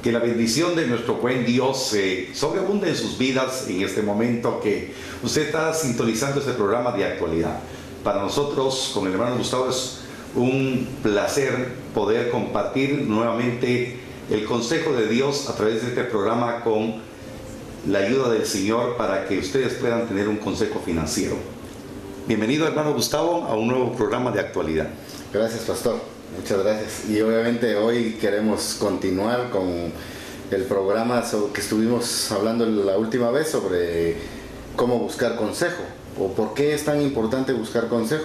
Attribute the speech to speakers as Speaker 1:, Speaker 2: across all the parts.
Speaker 1: Que la bendición de nuestro buen Dios sobreabunde en sus vidas en este momento que usted está sintonizando este programa de actualidad. Para nosotros, con el hermano Gustavo, es un placer poder compartir nuevamente el consejo de Dios a través de este programa con la ayuda del Señor para que ustedes puedan tener un consejo financiero. Bienvenido, hermano Gustavo, a un nuevo programa de actualidad.
Speaker 2: Gracias, pastor. Muchas gracias. Y obviamente hoy queremos continuar con el programa que estuvimos hablando la última vez sobre cómo buscar consejo o por qué es tan importante buscar consejo.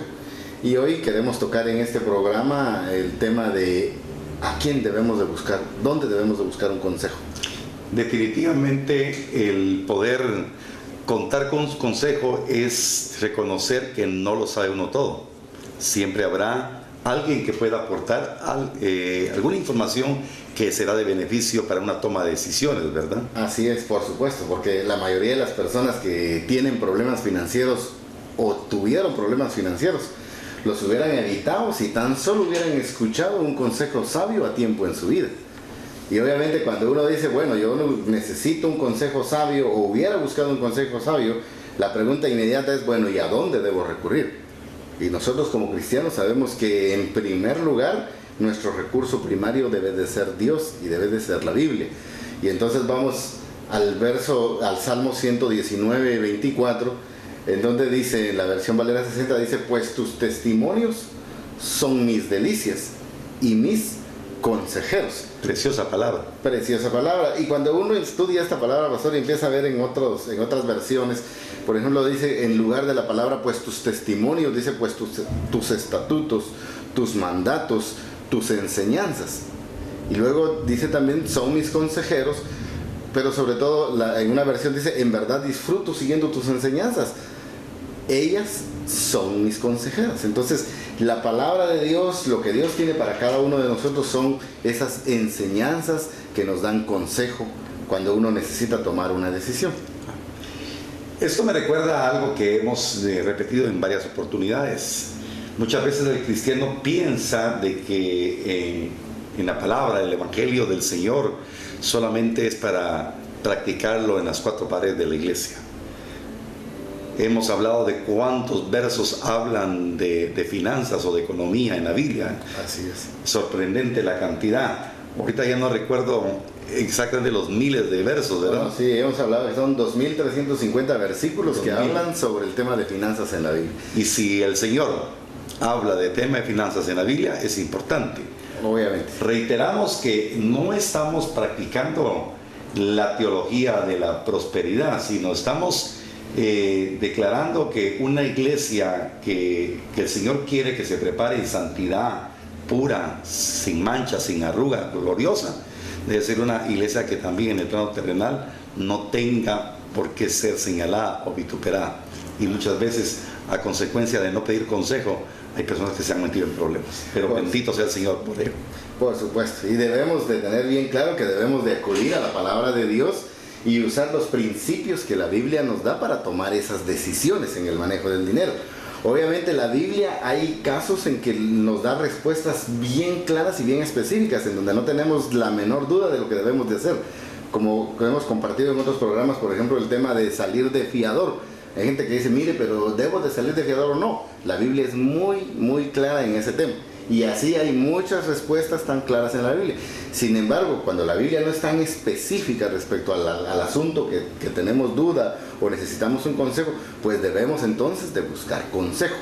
Speaker 2: Y hoy queremos tocar en este programa el tema de a quién debemos de buscar, dónde debemos de buscar un consejo.
Speaker 1: Definitivamente el poder contar con un consejo es reconocer que no lo sabe uno todo. Siempre habrá alguien que pueda aportar alguna información que será de beneficio para una toma de decisiones, ¿verdad?
Speaker 2: Así es, por supuesto, porque la mayoría de las personas que tienen problemas financieros o tuvieron problemas financieros los hubieran evitado si tan solo hubieran escuchado un consejo sabio a tiempo en su vida. Y obviamente cuando uno dice, bueno, yo necesito un consejo sabio o hubiera buscado un consejo sabio, la pregunta inmediata es, bueno, ¿y a dónde debo recurrir? Y nosotros como cristianos sabemos que en primer lugar nuestro recurso primario debe de ser Dios y debe de ser la Biblia. Y entonces vamos al Salmo 119, 24, en donde dice, en la versión Valera 60, dice, pues tus testimonios son mis delicias y mis consejeros.
Speaker 1: Preciosa palabra.
Speaker 2: Preciosa palabra. Y cuando uno estudia esta palabra, pastor, y empieza a ver en otras versiones, por ejemplo, dice en lugar de la palabra, pues tus testimonios, dice pues tus estatutos, tus mandatos, tus enseñanzas. Y luego dice también, son mis consejeros, pero sobre todo en una versión dice, en verdad disfruto siguiendo tus enseñanzas. Ellas son mis consejeras. Entonces, la palabra de Dios, lo que Dios tiene para cada uno de nosotros son esas enseñanzas que nos dan consejo cuando uno necesita tomar una decisión.
Speaker 1: Esto me recuerda a algo que hemos repetido en varias oportunidades. Muchas veces el cristiano piensa de que en la palabra, el evangelio del Señor, solamente es para practicarlo en las cuatro paredes de la iglesia. Hemos hablado de cuántos versos hablan de finanzas o de economía en la Biblia.
Speaker 2: Así es.
Speaker 1: Sorprendente la cantidad. Ahorita ya no recuerdo exactamente los miles de versos, ¿verdad?
Speaker 2: Bueno, sí, hemos hablado que son 2.350 versículos que hablan sobre el tema de finanzas en la Biblia.
Speaker 1: Y si el Señor habla de tema de finanzas en la Biblia, es importante.
Speaker 2: Obviamente.
Speaker 1: Reiteramos que no estamos practicando la teología de la prosperidad, sino estamos declarando que una iglesia que el Señor quiere que se prepare en santidad pura, sin mancha, sin arruga, gloriosa, debe ser una iglesia que también en el plano terrenal no tenga por qué ser señalada o vituperada. Y muchas veces, a consecuencia de no pedir consejo, hay personas que se han metido en problemas. Pero pues, bendito sea el Señor por ello.
Speaker 2: Por supuesto. Y debemos de tener bien claro que debemos de acudir a la palabra de Dios y usar los principios que la Biblia nos da para tomar esas decisiones en el manejo del dinero. Obviamente la Biblia hay casos en que nos da respuestas bien claras y bien específicas, en donde no tenemos la menor duda de lo que debemos de hacer. Como hemos compartido en otros programas, por ejemplo, el tema de salir de fiador. Hay gente que dice, mire, pero ¿debo de salir de fiador o no? La Biblia es muy, muy clara en ese tema. Y así hay muchas respuestas tan claras en la Biblia. Sin embargo, cuando la Biblia no es tan específica respecto al asunto que tenemos duda o necesitamos un consejo, pues debemos entonces de buscar consejo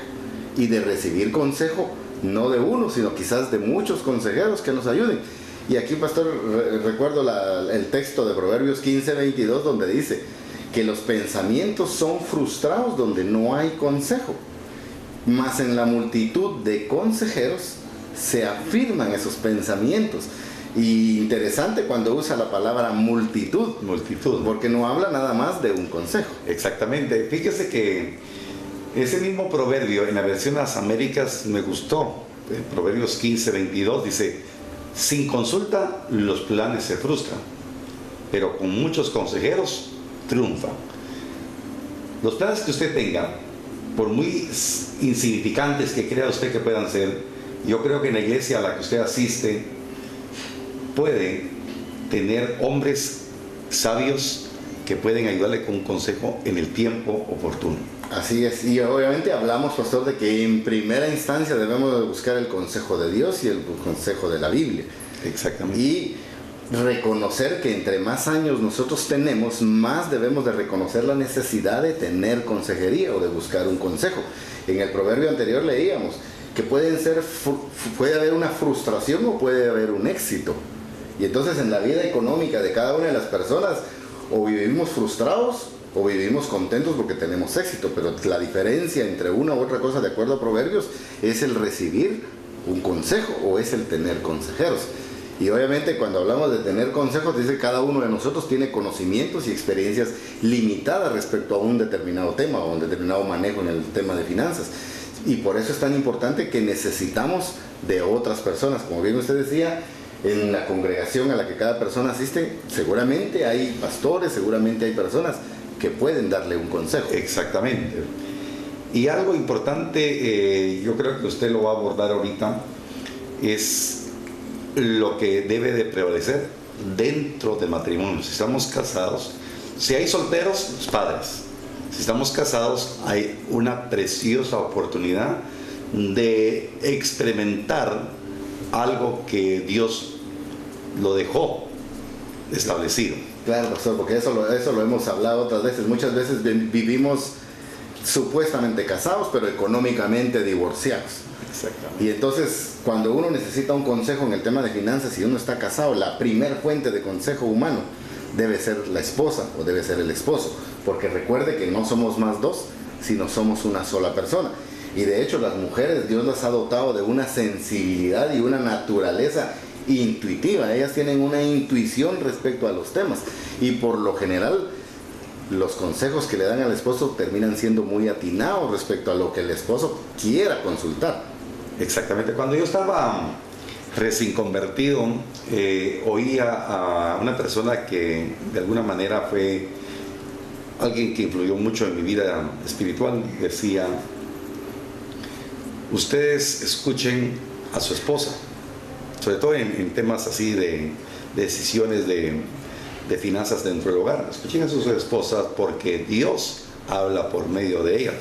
Speaker 2: y de recibir consejo, no de uno, sino quizás de muchos consejeros que nos ayuden. Y aquí, pastor, recuerdo el texto de Proverbios 15:22, donde dice que los pensamientos son frustrados donde no hay consejo, mas en la multitud de consejeros se afirman esos pensamientos. Y interesante cuando usa la palabra multitud, porque no habla nada más de un consejo.
Speaker 1: Exactamente. Fíjese que ese mismo proverbio en la versión de las Américas me gustó. Proverbios 15:22 dice: sin consulta los planes se frustran, pero con muchos consejeros triunfan. Los planes que usted tenga, por muy insignificantes que crea usted que puedan ser, yo creo que en la iglesia a la que usted asiste puede tener hombres sabios que pueden ayudarle con un consejo en el tiempo oportuno.
Speaker 2: Así es, y obviamente hablamos, pastor, de que en primera instancia debemos de buscar el consejo de Dios y el consejo de la Biblia.
Speaker 1: Exactamente.
Speaker 2: Y reconocer que entre más años nosotros tenemos, más debemos de reconocer la necesidad de tener consejería o de buscar un consejo. En el proverbio anterior leíamos que puede haber una frustración o puede haber un éxito. Y entonces en la vida económica de cada una de las personas, o vivimos frustrados o vivimos contentos porque tenemos éxito, pero la diferencia entre una u otra cosa, de acuerdo a Proverbios, es el recibir un consejo o es el tener consejeros. Y obviamente cuando hablamos de tener consejos, dice que cada uno de nosotros tiene conocimientos y experiencias limitadas respecto a un determinado tema o un determinado manejo en el tema de finanzas. Y por eso es tan importante que necesitamos de otras personas. Como bien usted decía, en la congregación a la que cada persona asiste, seguramente hay pastores, seguramente hay personas que pueden darle un consejo.
Speaker 1: Exactamente. Y algo importante, yo creo que usted lo va a abordar ahorita, es lo que debe de prevalecer dentro del matrimonio. Si estamos casados, si hay solteros, los padres. Si estamos casados, hay una preciosa oportunidad de experimentar algo que Dios lo dejó establecido.
Speaker 2: Claro, pastor, porque eso lo hemos hablado otras veces. Muchas veces vivimos supuestamente casados, pero económicamente divorciados.
Speaker 1: Exactamente.
Speaker 2: Y entonces, cuando uno necesita un consejo en el tema de finanzas y uno está casado, la primer fuente de consejo humano debe ser la esposa o debe ser el esposo. Porque recuerde que no somos más dos, sino somos una sola persona. Y de hecho, las mujeres, Dios las ha dotado de una sensibilidad y una naturaleza intuitiva. Ellas tienen una intuición respecto a los temas. Y por lo general, los consejos que le dan al esposo terminan siendo muy atinados respecto a lo que el esposo quiera consultar.
Speaker 1: Exactamente. Cuando yo estaba recién convertido, oía a una persona que de alguna manera fue alguien que influyó mucho en mi vida espiritual. Decía: ustedes escuchen a su esposa, sobre todo en temas así de decisiones de finanzas dentro del hogar. Escuchen a sus esposas porque Dios habla por medio de ellas.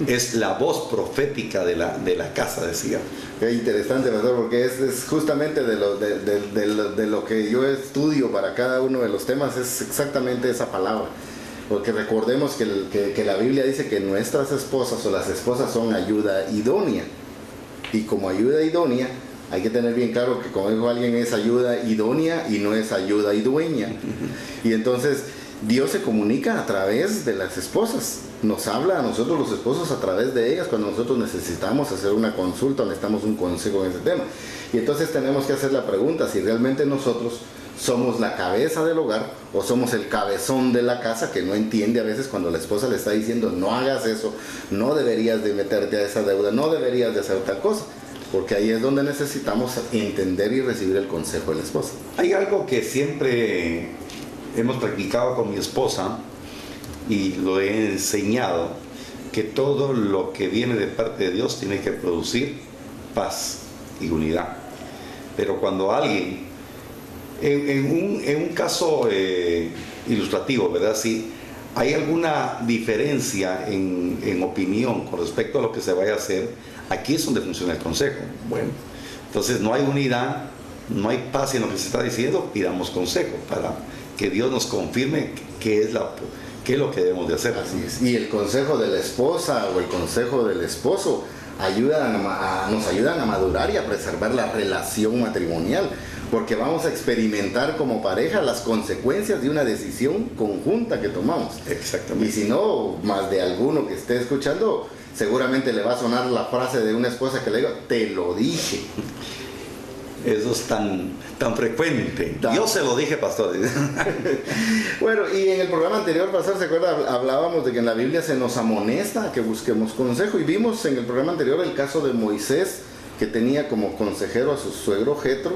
Speaker 1: Es la voz profética de la casa, decía.
Speaker 2: Qué interesante, pastor, porque es justamente de lo que yo estudio para cada uno de los temas, es exactamente esa palabra. Porque recordemos que la Biblia dice que nuestras esposas o las esposas son ayuda idónea. Y como ayuda idónea, hay que tener bien claro que, como dijo alguien, es ayuda idónea y no es ayuda idueña. Y entonces Dios se comunica a través de las esposas. Nos habla a nosotros los esposos a través de ellas cuando nosotros necesitamos hacer una consulta o necesitamos un consejo en ese tema. Y entonces tenemos que hacer la pregunta si realmente nosotros somos la cabeza del hogar o somos el cabezón de la casa, que no entiende a veces cuando la esposa le está diciendo: no hagas eso, no deberías de meterte a esa deuda, no deberías de hacer tal cosa. Porque ahí es donde necesitamos entender y recibir el consejo de la esposa.
Speaker 1: Hay algo que siempre hemos practicado con mi esposa y lo he enseñado, que todo lo que viene de parte de Dios tiene que producir paz y unidad. Pero cuando alguien, en un caso ilustrativo, ¿verdad? Si hay alguna diferencia en opinión con respecto a lo que se vaya a hacer, aquí es donde funciona el consejo. Bueno, entonces no hay unidad, no hay paz en lo que se está diciendo, pidamos consejo para que Dios nos confirme qué es lo que debemos de hacer.
Speaker 2: Así es. Y el consejo de la esposa o el consejo del esposo nos ayudan a madurar y a preservar la relación matrimonial, porque vamos a experimentar como pareja las consecuencias de una decisión conjunta que tomamos.
Speaker 1: Exactamente.
Speaker 2: Y si no, más de alguno que esté escuchando, seguramente le va a sonar la frase de una esposa que le diga: te lo dije.
Speaker 1: Eso es tan frecuente. Yo se lo dije, pastor.
Speaker 2: Bueno, y en el programa anterior, pastor, ¿se acuerda? Hablábamos de que en la Biblia se nos amonesta a que busquemos consejo, y vimos en el programa anterior el caso de Moisés, que tenía como consejero a su suegro Jetro,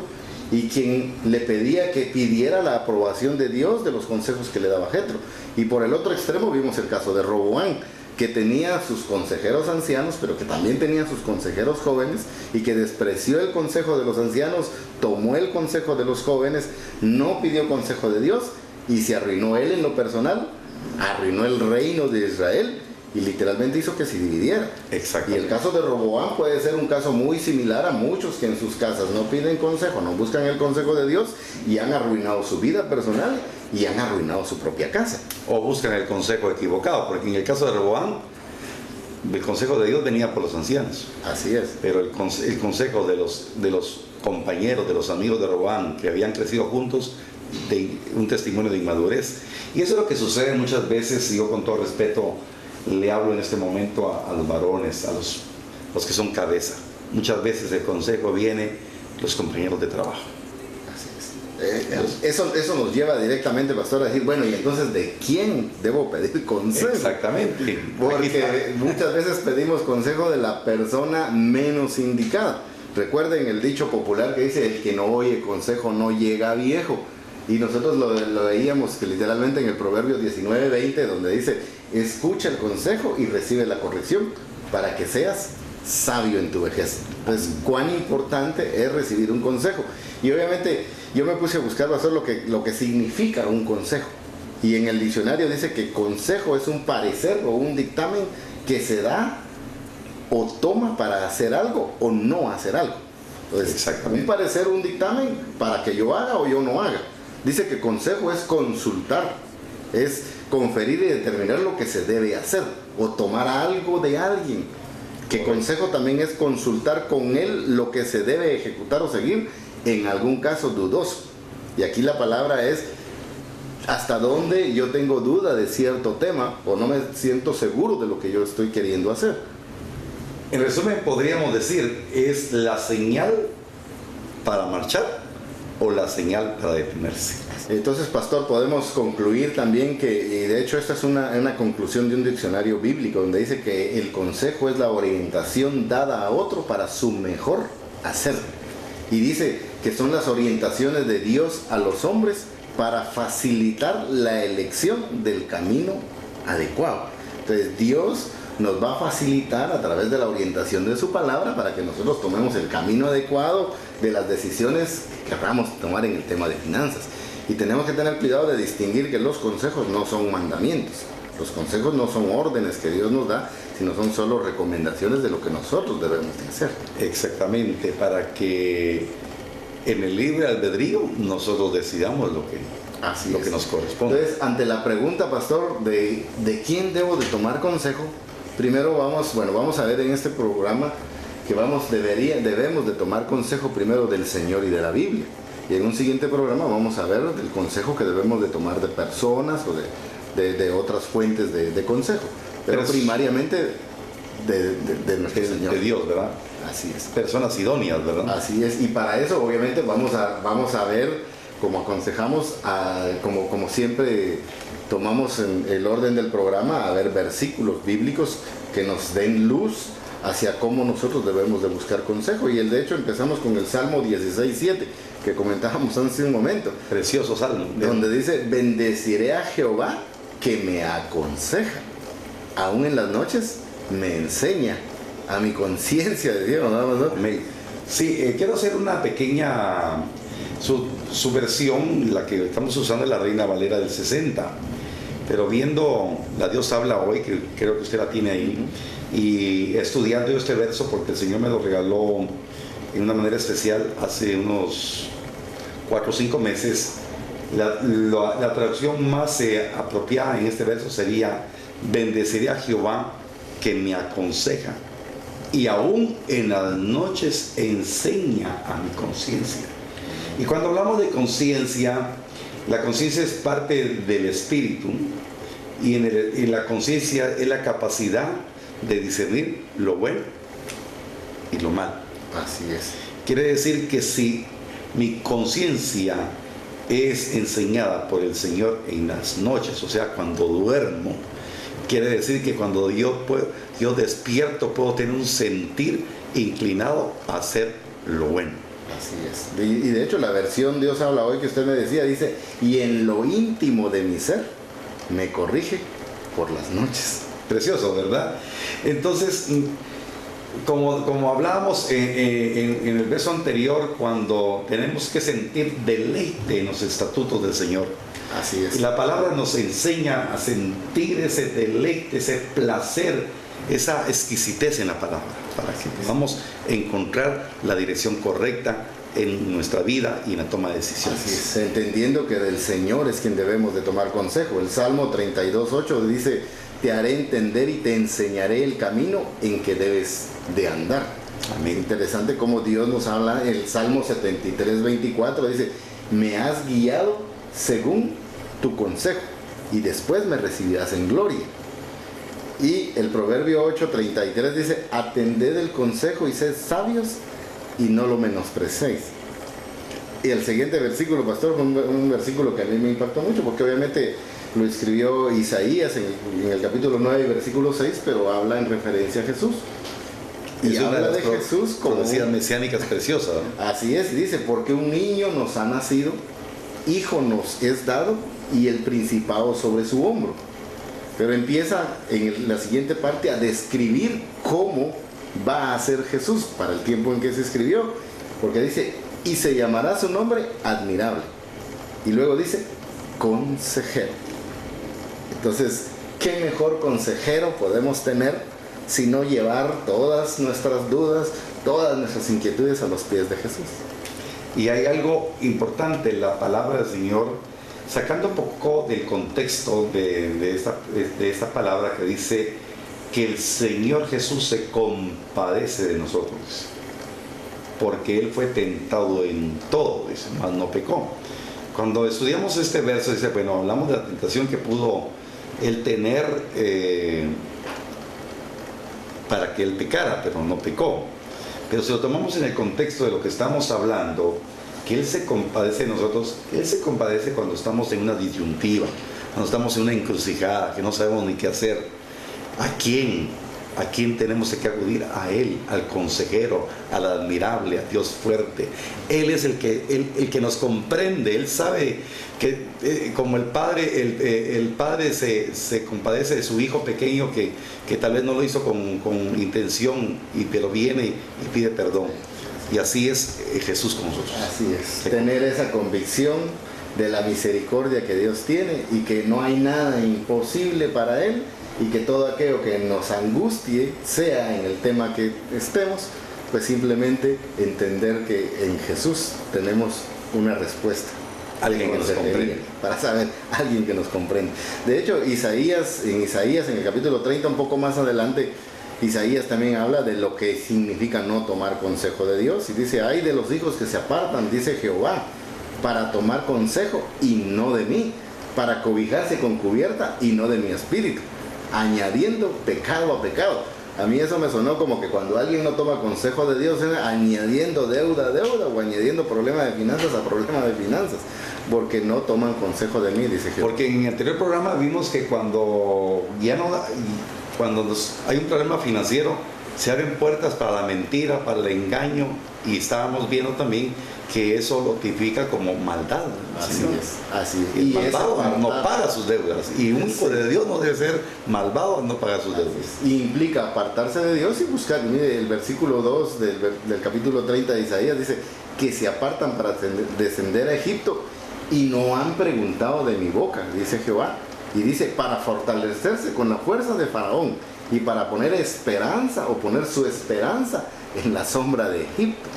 Speaker 2: y quien le pedía que pidiera la aprobación de Dios de los consejos que le daba Jetro. Y por el otro extremo vimos el caso de Roboán, que tenía sus consejeros ancianos, pero que también tenía sus consejeros jóvenes, y que despreció el consejo de los ancianos, tomó el consejo de los jóvenes, no pidió consejo de Dios, y se arruinó él en lo personal, arruinó el reino de Israel, y literalmente hizo que se dividiera. Y el caso de Roboam puede ser un caso muy similar a muchos que en sus casas no piden consejo, no buscan el consejo de Dios, y han arruinado su vida personal y han arruinado su propia casa.
Speaker 1: O buscan el consejo equivocado, porque en el caso de Roboam, el consejo de Dios venía por los ancianos.
Speaker 2: Así es.
Speaker 1: Pero el consejo de los compañeros, de los amigos de Roboam, que habían crecido juntos, de un testimonio de inmadurez. Y eso es lo que sucede muchas veces, y yo con todo respeto le hablo en este momento a los varones, a los que son cabeza. Muchas veces el consejo viene de los compañeros de trabajo.
Speaker 2: Eso nos lleva directamente, pastor, a decir, bueno, y entonces, ¿de quién debo pedir consejo?
Speaker 1: Exactamente.
Speaker 2: Porque muchas veces pedimos consejo de la persona menos indicada. Recuerden el dicho popular que dice, el que no oye consejo no llega a viejo. Y nosotros lo veíamos que literalmente en el Proverbio 19:20, donde dice, escucha el consejo y recibe la corrección para que seas sabio en tu vejez. Entonces, cuán importante es recibir un consejo. Y obviamente yo me puse a buscar, pastor, lo que significa un consejo. Y en el diccionario dice que consejo es un parecer o un dictamen que se da o toma para hacer algo o no hacer algo. Entonces, un parecer, un dictamen para que yo haga o yo no haga. Dice que consejo es consultar, es conferir y determinar lo que se debe hacer o tomar algo de alguien. Que consejo también es consultar con él lo que se debe ejecutar o seguir en algún caso dudoso. Y aquí la palabra es hasta dónde yo tengo duda de cierto tema o no me siento seguro de lo que yo estoy queriendo hacer.
Speaker 1: En resumen, podríamos decir, es la señal para marchar o la señal para detenerse.
Speaker 2: Entonces, pastor, podemos concluir también que, y de hecho esta es una conclusión de un diccionario bíblico, donde dice que el consejo es la orientación dada a otro para su mejor hacer. Y dice que son las orientaciones de Dios a los hombres para facilitar la elección del camino adecuado. Entonces, Dios nos va a facilitar a través de la orientación de su palabra para que nosotros tomemos el camino adecuado de las decisiones que queramos tomar en el tema de finanzas. Y tenemos que tener cuidado de distinguir que los consejos no son mandamientos. Los consejos no son órdenes que Dios nos da, sino son solo recomendaciones de lo que nosotros debemos de hacer.
Speaker 1: Exactamente, para que en el libre albedrío nosotros decidamos lo que nos corresponde.
Speaker 2: Entonces, ante la pregunta, pastor, de quién debo de tomar consejo, primero vamos a ver en este programa que debemos de tomar consejo primero del Señor y de la Biblia. Y en un siguiente programa vamos a ver el consejo que debemos de tomar de personas o de otras fuentes de consejo. Pero primariamente de nuestro Señor.
Speaker 1: De Dios, ¿verdad?
Speaker 2: Así es.
Speaker 1: Personas idóneas, ¿verdad?
Speaker 2: Así es. Y para eso obviamente vamos a ver, como aconsejamos, como siempre tomamos en el orden del programa, a ver versículos bíblicos que nos den luz hacia cómo nosotros debemos de buscar consejo. Y de hecho empezamos con el Salmo 16:7, que comentábamos hace un momento.
Speaker 1: Precioso salmo.
Speaker 2: Donde dice, bendeciré a Jehová que me aconseja. Aún en las noches me enseña a mi conciencia de Dios. ¿No?
Speaker 1: Sí, quiero hacer una pequeña subversión, la que estamos usando es la Reina Valera del 60. Pero viendo la Dios habla hoy, que creo que usted la tiene ahí, y estudiando este verso porque el Señor me lo regaló en una manera especial hace unos 4 o 5 meses, la traducción más apropiada en este verso sería: bendeciré a Jehová que me aconseja y aún en las noches enseña a mi conciencia. Y cuando hablamos de conciencia, la conciencia es parte del espíritu, y en la conciencia es la capacidad de discernir lo bueno y lo malo.
Speaker 2: Así es.
Speaker 1: Quiere decir que si mi conciencia es enseñada por el Señor en las noches, o sea, cuando duermo, quiere decir que cuando yo despierto puedo tener un sentir inclinado a hacer lo bueno.
Speaker 2: Así es. Y de hecho la versión Dios habla hoy que usted me decía, dice, y en lo íntimo de mi ser me corrige por las noches.
Speaker 1: precioso, ¿verdad? Entonces, como hablábamos en el verso anterior, cuando tenemos que sentir deleite en los estatutos del Señor.
Speaker 2: Así es.
Speaker 1: La palabra nos enseña a sentir ese deleite, ese placer, esa exquisitez en la palabra, para que podamos encontrar la dirección correcta en nuestra vida y en la toma de decisiones.
Speaker 2: Así es, entendiendo que del Señor es quien debemos de tomar consejo. El Salmo 32:8 dice: te haré entender y te enseñaré el camino en que debes de andar.
Speaker 1: Amén.
Speaker 2: Interesante cómo Dios nos habla. El Salmo 73:24 dice: me has guiado según tu consejo y después me recibirás en gloria. Y el Proverbio 8:33 dice: atended el consejo y sed sabios y no lo menosprecéis. Y el siguiente versículo, pastor, fue un versículo que a mí me impactó mucho, porque obviamente lo escribió Isaías en el capítulo 9, versículo 6, pero habla en referencia a Jesús. Y habla de Jesús como
Speaker 1: profecías mesiánicas preciosas, ¿no?
Speaker 2: Así es, dice: porque un niño nos ha nacido, hijo nos es dado, y el principado sobre su hombro. Pero empieza en la siguiente parte a describir cómo va a ser Jesús para el tiempo en que se escribió, porque dice: y se llamará su nombre admirable. Y luego dice: consejero. Entonces, ¿qué mejor consejero podemos tener sino llevar todas nuestras dudas, todas nuestras inquietudes a los pies de Jesús?
Speaker 1: Y hay algo importante en la palabra del Señor, sacando un poco del contexto de esta palabra que dice que el Señor Jesús se compadece de nosotros, porque Él fue tentado en todo, dice, mas no pecó. Cuando estudiamos este verso, dice, bueno, hablamos de la tentación que pudo Él tener para que Él pecara, pero no pecó. Pero si lo tomamos en el contexto de lo que estamos hablando, que Él se compadece de nosotros, Él se compadece cuando estamos en una disyuntiva, cuando estamos en una encrucijada, que no sabemos ni qué hacer. ¿A quién tenemos que acudir? A Él, al consejero, al admirable, a Dios fuerte. Él es el que nos comprende. Él sabe que como el padre se compadece de su hijo pequeño que tal vez no lo hizo con intención, pero viene y pide perdón. Y así es Jesús con nosotros.
Speaker 2: Así es, tener esa convicción de la misericordia que Dios tiene y que no hay nada imposible para Él, y que todo aquello que nos angustie, sea en el tema que estemos, pues simplemente entender que en Jesús tenemos una respuesta.
Speaker 1: Alguien que nos comprende.
Speaker 2: Para saber, alguien que nos comprende. De hecho, en Isaías, en el capítulo 30, un poco más adelante, Isaías también habla de lo que significa no tomar consejo de Dios. Y dice: ay de los hijos que se apartan, dice Jehová, para tomar consejo y no de mí, para cobijarse con cubierta y no de mi espíritu, añadiendo pecado a pecado. A mí eso me sonó como que cuando alguien no toma consejo de Dios, es añadiendo deuda a deuda, o añadiendo problema de finanzas a problema de finanzas, porque no toman consejo de mí, dice Jehová.
Speaker 1: Porque en el anterior programa vimos que cuando hay un problema financiero, se abren puertas para la mentira, para el engaño, y estábamos viendo también que eso lo tipifica como maldad.
Speaker 2: Así es, así es.
Speaker 1: Y el malvado no paga sus deudas, y un hijo de Dios no debe ser malvado al no pagar sus deudas.
Speaker 2: Y implica apartarse de Dios y buscar. Mire, el versículo 2 del capítulo 30 de Isaías dice: que se apartan para descender a Egipto y no han preguntado de mi boca, dice Jehová. Y dice: para fortalecerse con la fuerza de Faraón y para poner esperanza, o poner su esperanza en la sombra de Egipto.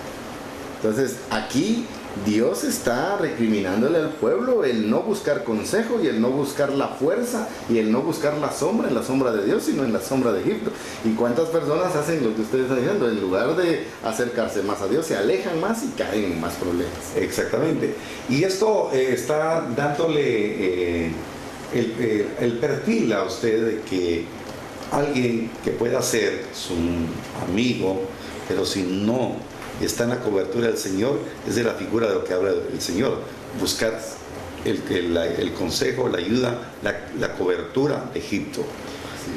Speaker 2: Entonces aquí Dios está recriminándole al pueblo el no buscar consejo, y el no buscar la fuerza, y el no buscar la sombra en la sombra de Dios, sino en la sombra de Egipto. ¿Y cuántas personas hacen lo que ustedes están diciendo? En lugar de acercarse más a Dios, se alejan más y caen en más problemas.
Speaker 1: Exactamente. Y esto está dándole el perfil a usted de que alguien que pueda ser su amigo, pero si no está en la cobertura del Señor, es de la figura de lo que habla el Señor: buscar el consejo, la ayuda, la cobertura de Egipto.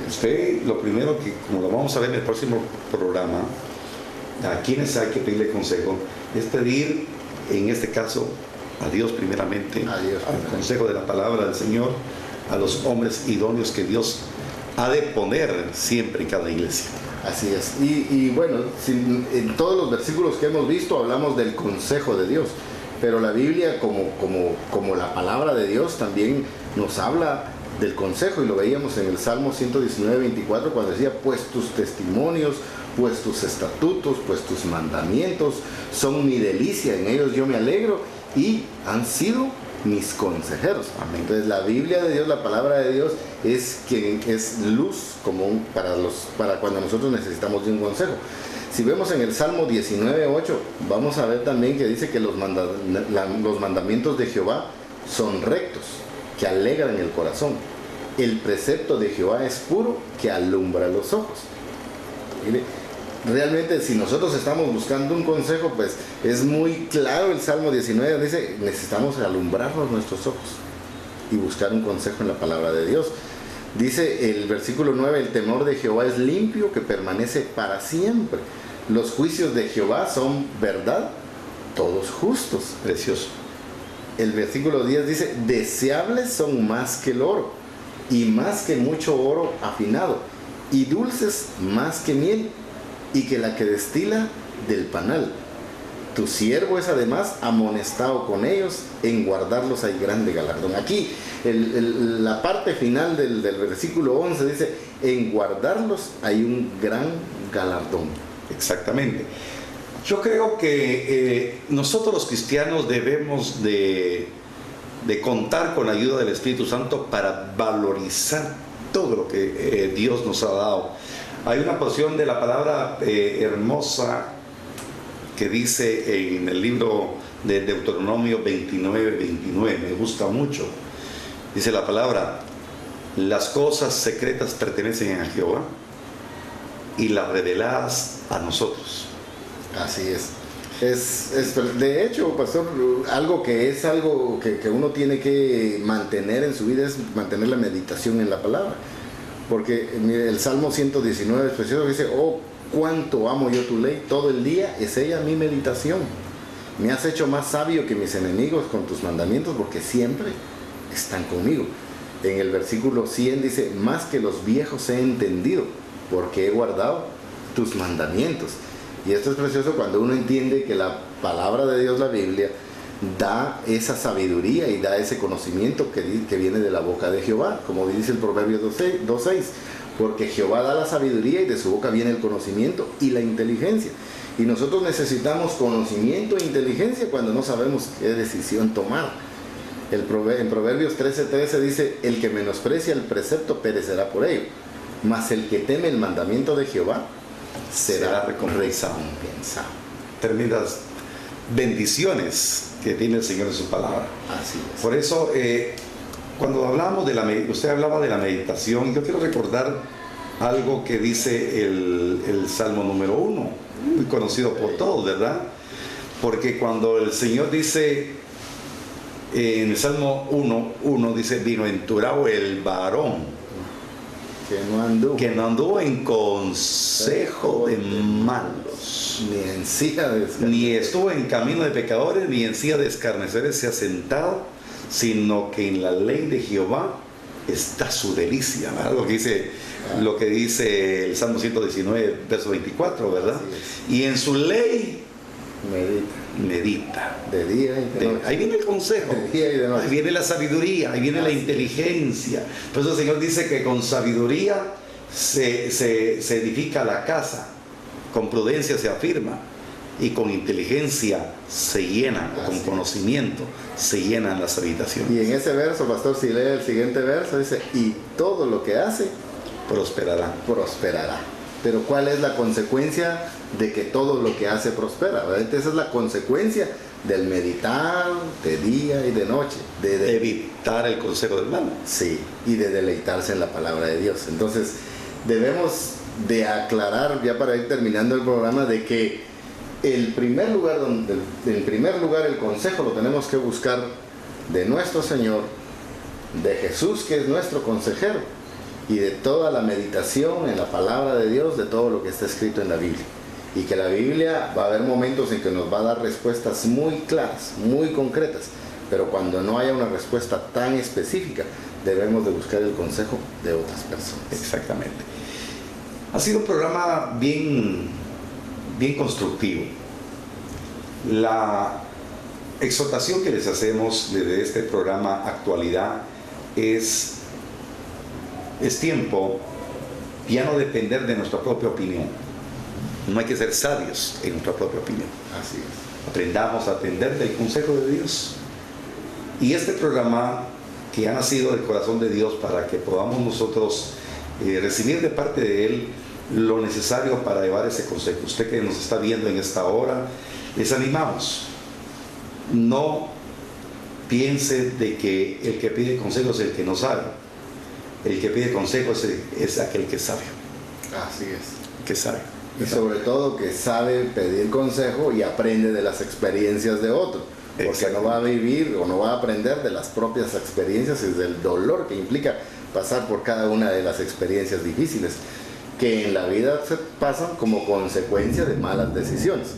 Speaker 1: Usted, lo primero que, como lo vamos a ver en el próximo programa, a quienes hay que pedirle consejo, es pedir, en este caso, a Dios primeramente, al consejo de la palabra del Señor, a los hombres idóneos que Dios ha de poner siempre en cada iglesia.
Speaker 2: Así es. Y bueno, en todos los versículos que hemos visto hablamos del consejo de Dios, pero la Biblia como la palabra de Dios también nos habla del consejo, y lo veíamos en el Salmo 119, 24, cuando decía: pues tus testimonios, pues tus estatutos, pues tus mandamientos son mi delicia, en ellos yo me alegro, y han sido mis consejeros. Amén. Entonces la Biblia de Dios, la palabra de Dios, es quien es luz común para cuando nosotros necesitamos de un consejo. Si vemos en el Salmo 19:8, vamos a ver también que dice que los mandamientos de Jehová son rectos, que alegran el corazón. El precepto de Jehová es puro, que alumbra los ojos. Mire, realmente, si nosotros estamos buscando un consejo, pues es muy claro el Salmo 19, dice: necesitamos alumbrarnos nuestros ojos y buscar un consejo en la palabra de Dios. Dice el versículo 9: el temor de Jehová es limpio, que permanece para siempre. Los juicios de Jehová son verdad, todos justos.
Speaker 1: Precioso.
Speaker 2: El versículo 10 dice: deseables son más que el oro, y más que mucho oro afinado, y dulces más que miel, y que la que destila del panal. Tu siervo es además amonestado con ellos, en guardarlos hay grande galardón. Aquí la parte final del versículo 11 dice: en guardarlos hay un gran galardón.
Speaker 1: Exactamente. Yo creo que nosotros los cristianos debemos de contar con la ayuda del Espíritu Santo para valorizar todo lo que Dios nos ha dado. Hay una porción de la palabra hermosa que dice en el libro de Deuteronomio 29:29, me gusta mucho. Dice la palabra: las cosas secretas pertenecen a Jehová, y las reveladas a nosotros.
Speaker 2: Así es. De hecho, pastor, algo que uno tiene que mantener en su vida es mantener la meditación en la palabra. Porque mire, el Salmo 119 es precioso, dice: oh, cuánto amo yo tu ley, todo el día es ella mi meditación. Me has hecho más sabio que mis enemigos con tus mandamientos, porque siempre están conmigo. En el versículo 100 dice: más que los viejos he entendido, porque he guardado tus mandamientos. Y esto es precioso cuando uno entiende que la palabra de Dios, la Biblia, da esa sabiduría y da ese conocimiento que viene de la boca de Jehová, como dice el Proverbio 2:6, porque Jehová da la sabiduría y de su boca viene el conocimiento y la inteligencia. Y nosotros necesitamos conocimiento e inteligencia cuando no sabemos qué decisión tomar. En Proverbios 13:13 dice: el que menosprecia el precepto perecerá por ello, mas el que teme el mandamiento de Jehová será recompensado.
Speaker 1: Tremendas bendiciones que tiene el Señor en su palabra.
Speaker 2: Así es.
Speaker 1: Por eso, cuando hablamos usted hablaba de la meditación, yo quiero recordar algo que dice el Salmo número 1, muy conocido por todos, ¿verdad? Porque cuando el Señor dice en el Salmo 1, dice: bienaventurado el varón que no anduvo en consejo de malos, ni estuvo en camino de pecadores, ni en silla de escarnecedores se ha sentado, sino que en la ley de Jehová está su delicia, ¿verdad? Lo que dice el Salmo 119, verso 24, ¿verdad? Y en su ley medita.
Speaker 2: De día y de noche.
Speaker 1: Ahí viene el consejo,
Speaker 2: de día y de noche.
Speaker 1: Ahí viene la sabiduría, ahí viene la inteligencia. Por eso el Señor dice que con sabiduría se edifica la casa, con prudencia se afirma, y con inteligencia se llenan, con conocimiento se llenan las habitaciones.
Speaker 2: Y en ese verso, pastor, si lee el siguiente verso, dice: y todo lo que hace
Speaker 1: prosperará.
Speaker 2: Pero ¿cuál es la consecuencia de que todo lo que hace prospera? ¿Verdad? Esa es la consecuencia del meditar de día y de noche. De
Speaker 1: evitar el consejo del mal.
Speaker 2: Sí, y de deleitarse en la palabra de Dios. Entonces, debemos de aclarar, ya para ir terminando el programa, de que en primer lugar el consejo lo tenemos que buscar de nuestro Señor, de Jesús, que es nuestro consejero, y de toda la meditación en la palabra de Dios, de todo lo que está escrito en la Biblia. Y que la Biblia va a haber momentos en que nos va a dar respuestas muy claras, muy concretas, pero cuando no haya una respuesta tan específica, debemos de buscar el consejo de otras personas.
Speaker 1: Exactamente. Ha sido un programa bien constructivo. La exhortación que les hacemos desde este programa Actualidad es tiempo ya no depender de nuestra propia opinión. No hay que ser sabios en nuestra propia opinión.
Speaker 2: Así es.
Speaker 1: Aprendamos a atender del consejo de Dios. Y este programa que ha nacido del corazón de Dios para que podamos nosotros recibir de parte de Él lo necesario para llevar ese consejo. Usted que nos está viendo en esta hora, les animamos. No piense de que el que pide consejo es el que no sabe. El que pide consejo es aquel que sabe.
Speaker 2: Así es.
Speaker 1: Que sabe.
Speaker 2: Y sobre todo que sabe pedir consejo y aprende de las experiencias de otro. Porque no va a vivir o no va a aprender de las propias experiencias y del dolor que implica pasar por cada una de las experiencias difíciles que en la vida se pasan como consecuencia de malas decisiones.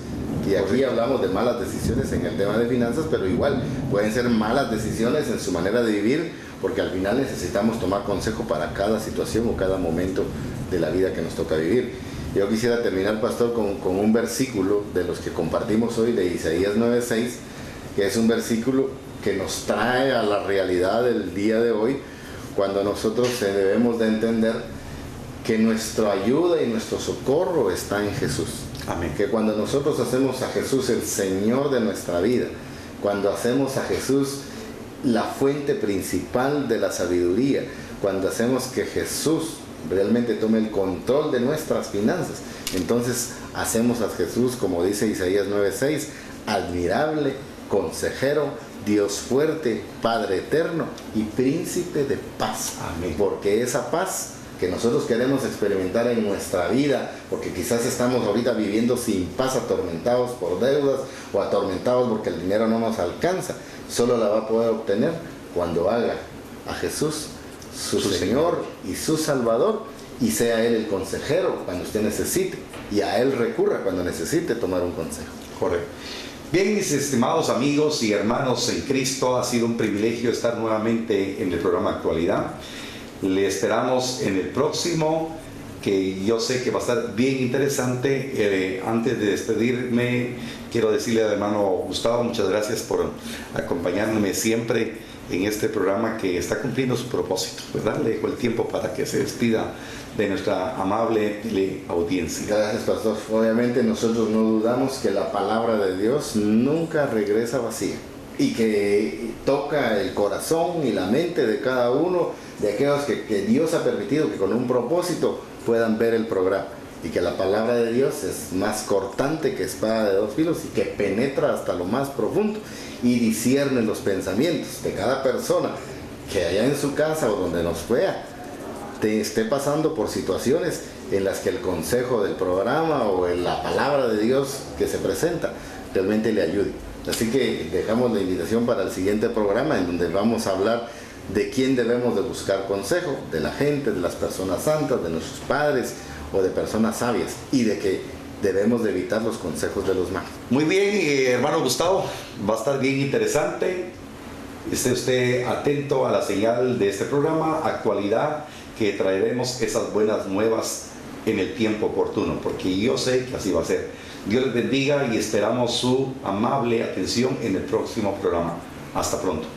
Speaker 2: Y aquí hablamos de malas decisiones en el tema de finanzas, pero igual pueden ser malas decisiones en su manera de vivir, porque al final necesitamos tomar consejo para cada situación o cada momento de la vida que nos toca vivir. Yo quisiera terminar, pastor, con un versículo de los que compartimos hoy, de Isaías 9:6, que es un versículo que nos trae a la realidad del día de hoy, cuando nosotros debemos de entender que nuestra ayuda y nuestro socorro está en Jesús.
Speaker 1: Amén.
Speaker 2: Que cuando nosotros hacemos a Jesús el Señor de nuestra vida, cuando hacemos a Jesús la fuente principal de la sabiduría, cuando hacemos que Jesús realmente tome el control de nuestras finanzas, entonces hacemos a Jesús, como dice Isaías 9:6, admirable, consejero, Dios fuerte, Padre eterno y príncipe de paz.
Speaker 1: Amén.
Speaker 2: Porque esa paz que nosotros queremos experimentar en nuestra vida, porque quizás estamos ahorita viviendo sin paz, atormentados por deudas o atormentados porque el dinero no nos alcanza, solo la va a poder obtener cuando haga a Jesús su Señor y su Salvador, y sea Él el consejero cuando usted necesite, y a Él recurra cuando necesite tomar un consejo.
Speaker 1: Correcto. Bien, mis estimados amigos y hermanos en Cristo, ha sido un privilegio estar nuevamente en el programa Actualidad. Le esperamos en el próximo, que yo sé que va a estar bien interesante. Antes de despedirme, quiero decirle al hermano Gustavo, muchas gracias por acompañarme siempre en este programa que está cumpliendo su propósito, ¿verdad? Le dejo el tiempo para que se despida de nuestra amable audiencia.
Speaker 2: Gracias, pastor. Obviamente nosotros no dudamos que la palabra de Dios nunca regresa vacía y que toca el corazón y la mente de cada uno de aquellos que Dios ha permitido que con un propósito puedan ver el programa, y que la palabra de Dios es más cortante que espada de dos filos y que penetra hasta lo más profundo y discierne los pensamientos de cada persona que allá en su casa o donde nos vea esté pasando por situaciones en las que el consejo del programa o en la palabra de Dios que se presenta realmente le ayude. Así que dejamos la invitación para el siguiente programa, en donde vamos a hablar de quién debemos de buscar consejo, de la gente, de las personas santas, de nuestros padres o de personas sabias, y de que debemos de evitar los consejos de los malos.
Speaker 1: Muy bien, hermano Gustavo, va a estar bien interesante. Esté usted atento a la señal de este programa, Actualidad, que traeremos esas buenas nuevas en el tiempo oportuno, porque yo sé que así va a ser. Dios les bendiga y esperamos su amable atención en el próximo programa. Hasta pronto.